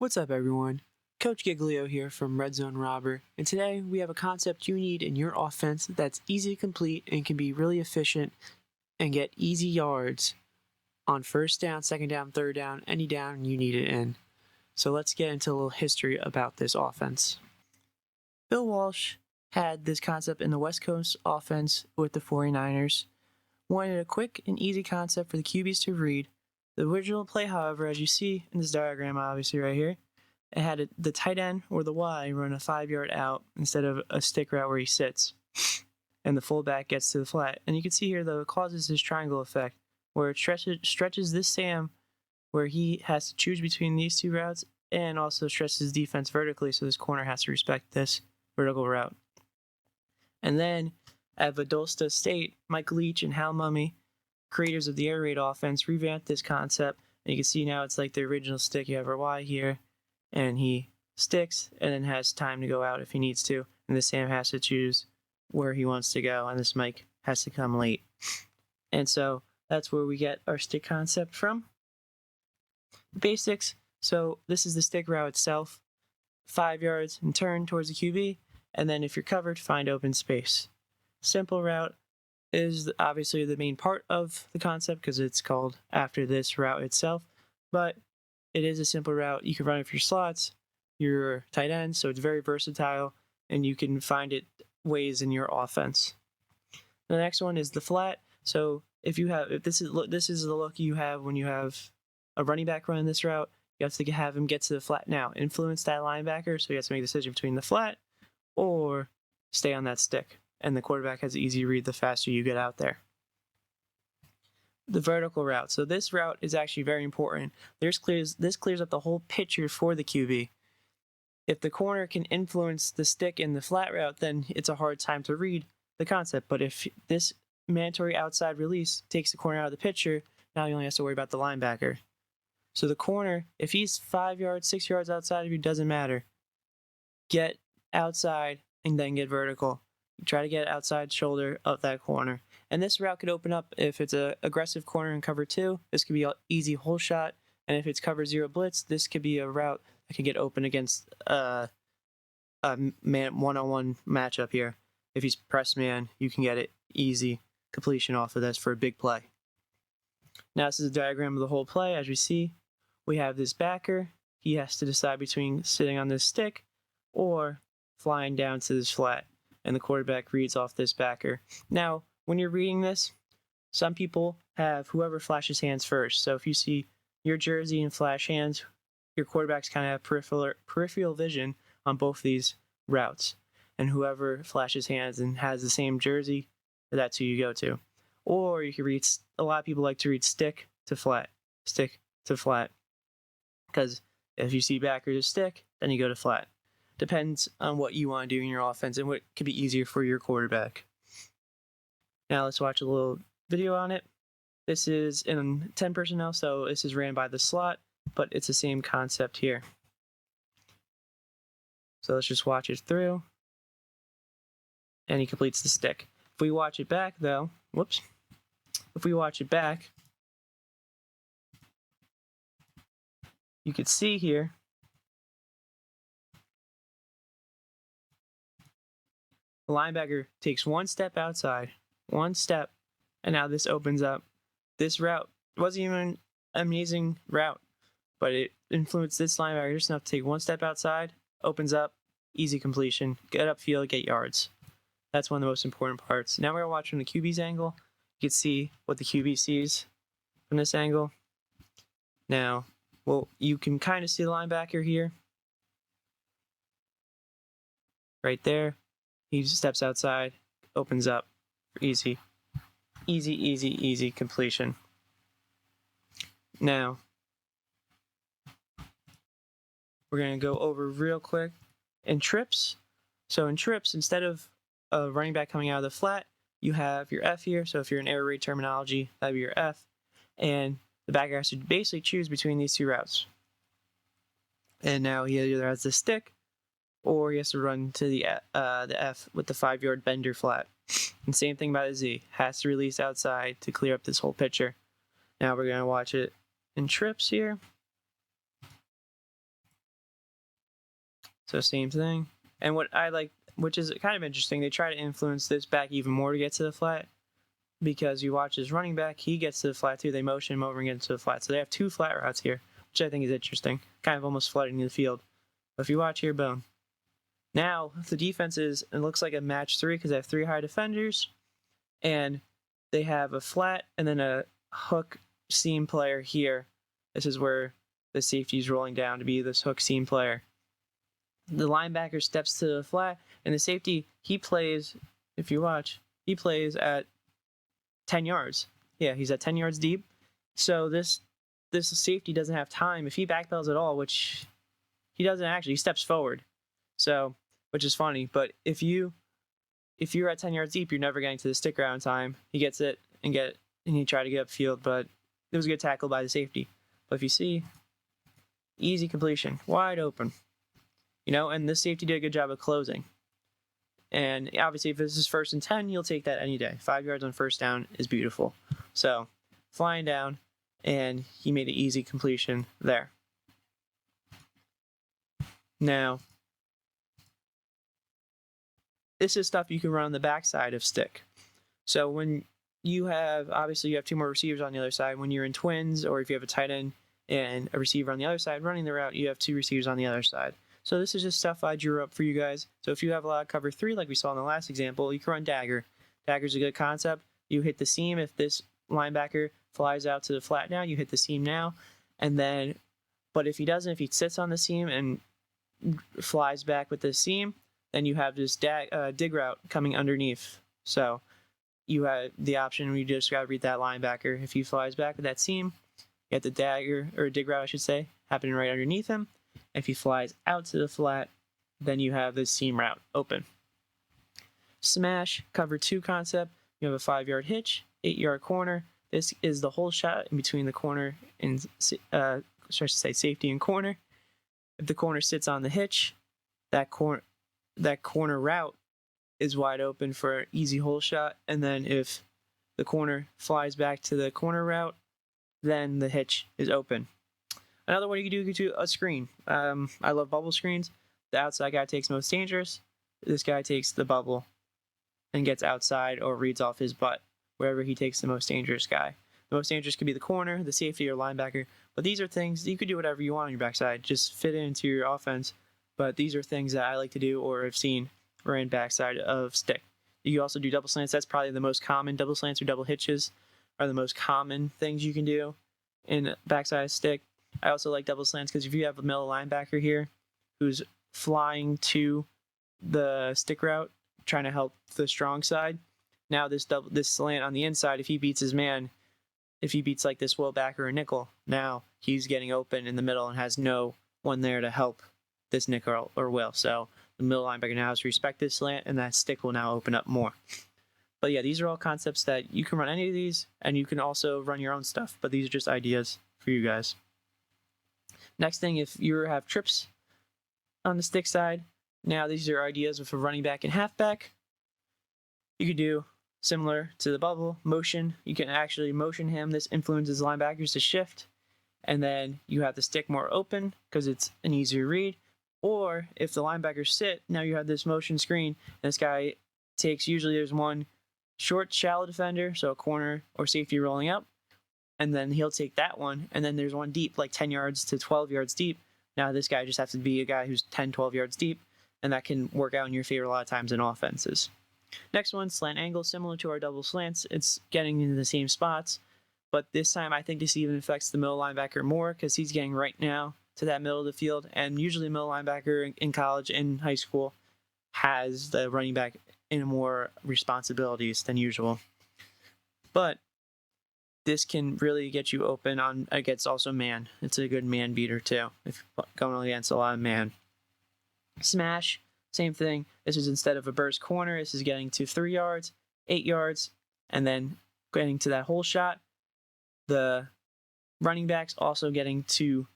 What's up, everyone? Coach Giglio here from Red Zone Robber, and today we have a concept you need in your offense that's easy to complete and can be really efficient and get easy yards on first down, second down, third down, any down you need it in. So let's get into a little history about this offense. Bill Walsh had this concept in the West Coast offense with the 49ers. Wanted a quick and easy concept for the QBs to read. The original play, however, as you see in this diagram, obviously right here, it had the tight end or the Y run a 5-yard out instead of a stick route where he sits, and the fullback gets to the flat. And you can see here, though, it causes this triangle effect where it stretches this Sam where he has to choose between these two routes and also stretches defense vertically, so this corner has to respect this vertical route. And then at Valdosta State, Mike Leach and Hal Mummy, creators of the air raid offense, revamped this concept. And you can see now it's like the original stick. You have our Y here, and he sticks and then has time to go out if he needs to. And the Sam has to choose where he wants to go, and this Mike has to come late. And so that's where we get our stick concept from. The basics. So this is the stick route itself. 5 yards and turn towards the QB, and then if you're covered, find open space. Simple route is obviously the main part of the concept because it's called after this route itself, but it is a simple route. You can run it for your slots, your tight ends, so it's very versatile, and you can find it ways in your offense. The next one is the flat. So if this is the look you have when you have a running back running this route, you have to have him get to the flat now. Influence that linebacker, so you have to make a decision between the flat or stay on that stick. And the quarterback has an easy read the faster you get out there. The vertical route. So this route is actually very important. This clears up the whole picture for the QB. If the corner can influence the stick in the flat route, then it's a hard time to read the concept. But if this mandatory outside release takes the corner out of the picture, now you only have to worry about the linebacker. So the corner, if he's 5 yards, 6 yards outside of you, doesn't matter. Get outside and then get vertical. Try to get outside shoulder of that corner. And this route could open up if it's an aggressive corner in cover 2. This could be an easy hole shot. And if it's cover 0 blitz, this could be a route that can get open against a man one-on-one matchup here. If he's press man, you can get it easy completion off of this for a big play. Now this is a diagram of the whole play. As you see, we have this backer. He has to decide between sitting on this stick or flying down to this flat. And the quarterback reads off this backer. Now, when you're reading this, some people have whoever flashes hands first. So if you see your jersey and flash hands, your quarterbacks kind of have peripheral vision on both these routes. And whoever flashes hands and has the same jersey, that's who you go to. Or you can read, a lot of people like to read stick to flat. Because if you see backer to stick, then you go to flat. Depends on what you want to do in your offense and what could be easier for your quarterback. Now let's watch a little video on it. This is in 10 personnel, so this is ran by the slot, but it's the same concept here. So let's just watch it through. And he completes the stick. If we watch it back, though, if we watch it back, you can see here, the linebacker takes one step outside, and now this opens up. This route wasn't even an amazing route, but it influenced this linebacker just enough to take one step outside, opens up, easy completion, get upfield, get yards. That's one of the most important parts. Now we're watching the QB's angle. You can see what the QB sees from this angle. Now, well, you can kind of see the linebacker here. Right there. He steps outside, opens up for easy completion. Now, we're going to go over real quick in trips. So in trips, instead of a running back coming out of the flat, you have your F here. So if you're in air raid terminology, that'd be your F. And the backer has to basically choose between these two routes. And now he either has the stick or he has to run to the F with the 5-yard bender flat. And same thing by the Z. Has to release outside to clear up this whole picture. Now we're going to watch it in trips here. So same thing. And what I like, which is kind of interesting, they try to influence this back even more to get to the flat, because you watch his running back, he gets to the flat too. They motion him over and get to the flat. So they have 2 flat routes here, which I think is interesting. Kind of almost flooding the field. But if you watch here, boom. Now, the defense is, it looks like a match 3 because they have 3 high defenders. And they have a flat and then a hook seam player here. This is where the safety is rolling down to be this hook seam player. The linebacker steps to the flat, and the safety, he plays, if you watch, he plays at 10 yards. Yeah, he's at 10 yards deep. So this safety doesn't have time. If he backpedals at all, which he doesn't actually, he steps forward. So, which is funny. But if you're at 10 yards deep, you're never getting to the stick route in time. He gets it and he tried to get upfield, but it was a good tackle by the safety. But if you see, easy completion, wide open. And this safety did a good job of closing. And obviously, if this is 1st and 10, you'll take that any day. 5 yards on 1st down is beautiful. So, flying down, and he made an easy completion there. Now, this is stuff you can run on the backside of stick. So when you have 2 more receivers on the other side. When you're in twins, or if you have a tight end and a receiver on the other side running the route, you have 2 receivers on the other side. So this is just stuff I drew up for you guys. So if you have a lot of cover 3, like we saw in the last example, you can run dagger. Dagger's a good concept. You hit the seam. If this linebacker flies out to the flat now, you hit the seam now. And then, but if he doesn't, if he sits on the seam and flies back with the seam, then you have this dig route coming underneath. So you have the option where you just got to read that linebacker. If he flies back with that seam, you have the dagger, or dig route, I should say, happening right underneath him. If he flies out to the flat, then you have the seam route open. Smash, cover 2 concept. You have a 5-yard hitch, 8-yard corner. This is the whole shot in between the corner and safety and corner. If the corner sits on the hitch, that corner route is wide open for an easy hole shot. And then if the corner flies back to the corner route, then the hitch is open. Another one you can do a screen. I love bubble screens. The outside guy takes most dangerous. This guy takes the bubble and gets outside or reads off his butt, wherever he takes the most dangerous guy. The most dangerous could be the corner, the safety, or linebacker. But these are things, you could do whatever you want on your backside. Just fit it into your offense. But these are things that I like to do or have seen ran backside of stick. You also do double slants. That's probably the most common. Double slants or double hitches are the most common things you can do in backside of stick. I also like double slants because if you have a middle linebacker here who's flying to the stick route, trying to help the strong side, now this slant on the inside, if he beats his man, if he beats like this will back or a nickel, now he's getting open in the middle and has no one there to help this nickel or will. So the middle linebacker now has to respect this slant, and that stick will now open up more. But yeah, these are all concepts that you can run any of these, and you can also run your own stuff. But these are just ideas for you guys. Next thing, if you have trips on the stick side, now these are ideas with a running back and halfback. You could do similar to the bubble motion. You can actually motion him. This influences linebackers to shift, and then you have the stick more open because it's an easier read. Or if the linebackers sit, now you have this motion screen. And this guy takes, usually there's one short, shallow defender, so a corner or safety rolling up, and then he'll take that one. And then there's one deep, like 10 yards to 12 yards deep. Now this guy just has to be a guy who's 10, 12 yards deep, and that can work out in your favor a lot of times in offenses. Next one, slant angle, similar to our double slants. It's getting into the same spots, but this time I think this even affects the middle linebacker more because he's getting right now to that middle of the field, and usually the middle linebacker in college and high school has the running back in more responsibilities than usual. But this can really get you open on against also man. It's a good man beater too, if going against a lot of man. Smash, same thing. This is instead of a burst corner, this is getting to 3 yards, 8 yards, and then getting to that whole shot. The running back's also getting to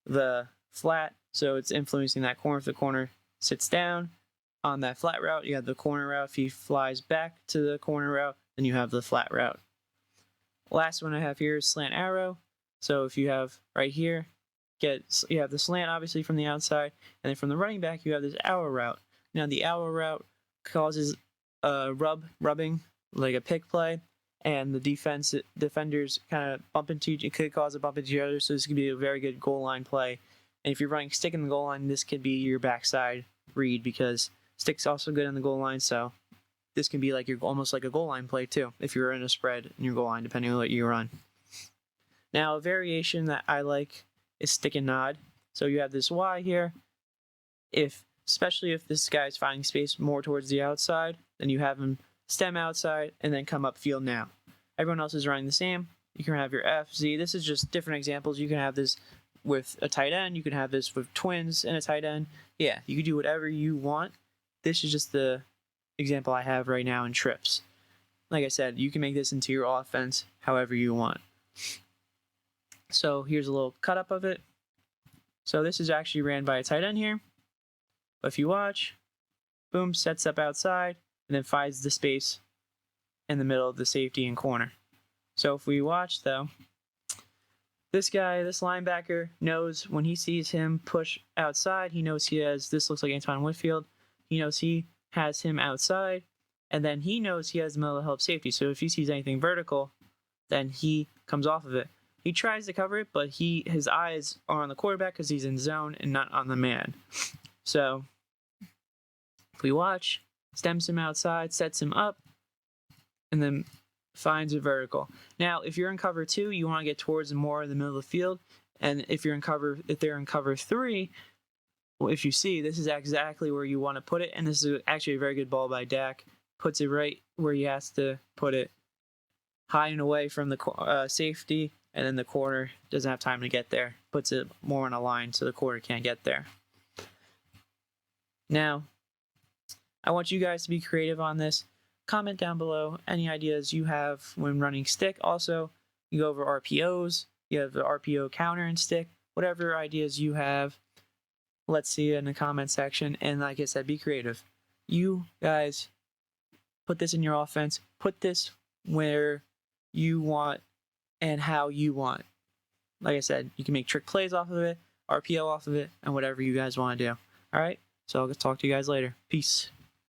the flat, so it's influencing that corner. If the corner sits down on that flat route, you have the corner route. If he flies back to the corner route, then you have the flat route. Last one I have here is slant arrow. So if you have right here, you have the slant obviously from the outside, and then from the running back you have this arrow route. Now the arrow route causes rubbing like a pick play, and the defenders kind of bump into each. It could cause a bump into each other, so this could be a very good goal line play. And if you're running stick in the goal line, this could be your backside read because stick's also good in the goal line. So this can be like almost like a goal line play too if you're in a spread in your goal line, depending on what you run. Now a variation that I like is stick and nod. So you have this Y here. Especially if this guy's finding space more towards the outside, then you have him stem outside and then come upfield now. Everyone else is running the same. You can have your F, Z. This is just different examples. You can have this with a tight end. You can have this with twins and a tight end. Yeah, you can do whatever you want. This is just the example I have right now in trips. Like I said, you can make this into your offense however you want. So here's a little cut up of it. So this is actually ran by a tight end here. But if you watch, boom, sets up outside, and then finds the space in the middle of the safety and corner. So if we watch, though, this linebacker knows when he sees him push outside, he knows this looks like Antoine Whitfield, he knows he has him outside, and then he knows he has the middle to help safety. So if he sees anything vertical, then he comes off of it. He tries to cover it, but his eyes are on the quarterback because he's in zone and not on the man. So if we watch, stems him outside, sets him up, and then finds a vertical. Now, if you're in cover 2, you want to get towards more in the middle of the field. And if they're in cover 3, if you see, this is exactly where you want to put it. And this is actually a very good ball by Dak. Puts it right where he has to put it, high and away from the safety, and then the corner doesn't have time to get there. Puts it more on a line so the corner can't get there. Now, I want you guys to be creative on this. Comment down below any ideas you have when running stick. Also, you go over RPOs. You have the RPO counter and stick. Whatever ideas you have, let's see it in the comment section. And like I said, be creative. You guys put this in your offense. Put this where you want and how you want. Like I said, you can make trick plays off of it, RPO off of it, and whatever you guys want to do. All right? So I'll talk to you guys later. Peace.